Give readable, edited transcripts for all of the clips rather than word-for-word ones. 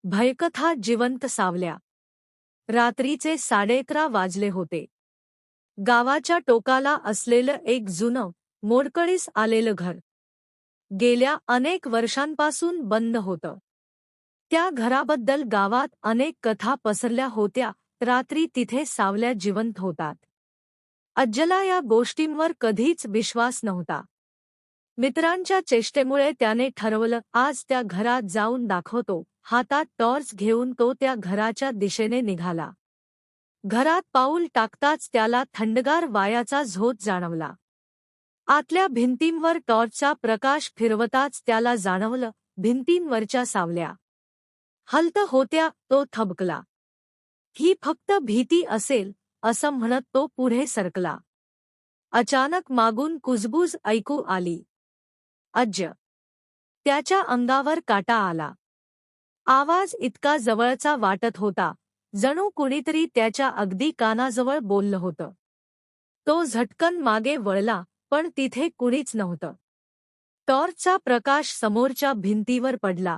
भयकथा जिवंत सावल्या. रात्रीचे 11:30 वाजले होते. गावाच्या टोकाला असलेलं एक जुनं, मोडकळीस आलेलं घर गेल्या अनेक वर्षांपासून बंद होतं. त्या घराबद्दल गावात अनेक कथा पसरल्या होत्या. रात्री तिथे सावल्या जिवंत होतात. अज्जला या गोष्टींवर कधीच विश्वास नव्हता. मित्रांच्या चेष्टेमुळे त्याने ठरवलं, आज त्या घरात जाऊन दाखवतो. हातात टॉर्च घेऊन तो त्या घराच्या दिशेने निघाला. घरात पाऊल टाकताच त्याला थंडगार वाऱ्याचा झोत जाणवला. आतल्या भिंतींवर टॉर्चचा प्रकाश फिरवताच त्याला जाणवलं, भिंतींवरच्या सावल्या हलत होत्या. तो थबकला. ही फक्त भीती असेल असं म्हणत तो पुढे सरकला. अचानक मागून कुजबूज ऐकू आली. अज्ज. त्याच्या अंगावर काटा आला. आवाज इतका जवळचा वाटत होता, जणू कुणीतरी त्याच्या अगदी कानाजवळ बोललं होतं. तो झटकन मागे वळला, पण तिथे कुणीच नव्हतं. टॉर्चचा प्रकाश समोरच्या भिंतीवर पडला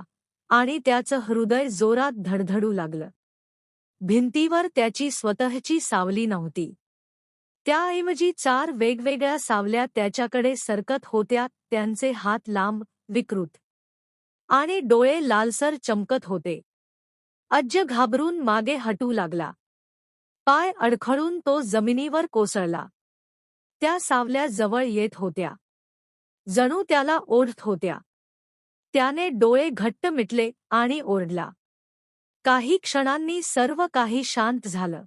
आणि त्याचं हृदय जोरात धडधडू लागलं. भिंतीवर त्याची स्वतःची सावली नव्हती. त्याऐवजी 4 वेगवेगळ्या सावल्या त्याच्याकडे सरकत होत्या. त्यांचे हात लांब, विकृत आणि डोळे लालसर चमकत होते. अज्ज घाबरून मागे हटू लागला. पाय अडखळून तो जमिनीवर कोसळला. त्या सावल्या जवळ येत होत्या, जणू त्याला ओढत होत्या. त्याने डोळे घट्ट मिटले आणि ओरडला. काही क्षणांनी सर्व काही शांत झालं.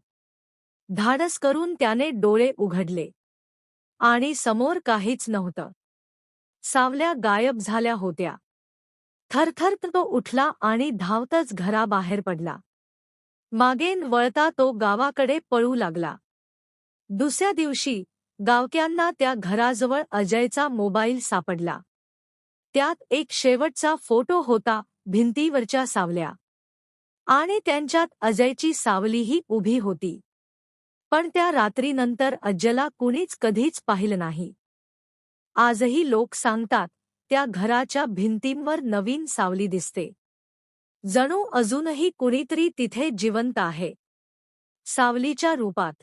धाडस करून त्याने डोळे उघडले आणि समोर काहीच नव्हतं. सावल्या गायब झाल्या होत्या. थरथर तो उठला आणि धावतच घराबाहेर पडला. मागेन वळता तो गावाकडे पळू लागला. दुसऱ्या दिवशी गावकऱ्यांना त्या घराजवळ अजयचा मोबाईल सापडला. त्यात एक शेवटचा फोटो होता, भिंतीवरच्या सावल्या आणि त्यांच्यात अजयची सावलीही उभी होती. पण त्या रात्रीनंतर अज्जला कुणीच कधीच पाहिलं नाही. आजही लोक सांगतात, त्या घराच्या भिंतींवर नवीन सावली दिसते, जणू अजूनही कुणीतरी तिथे जिवंत आहे, सावलीच्या रूपात.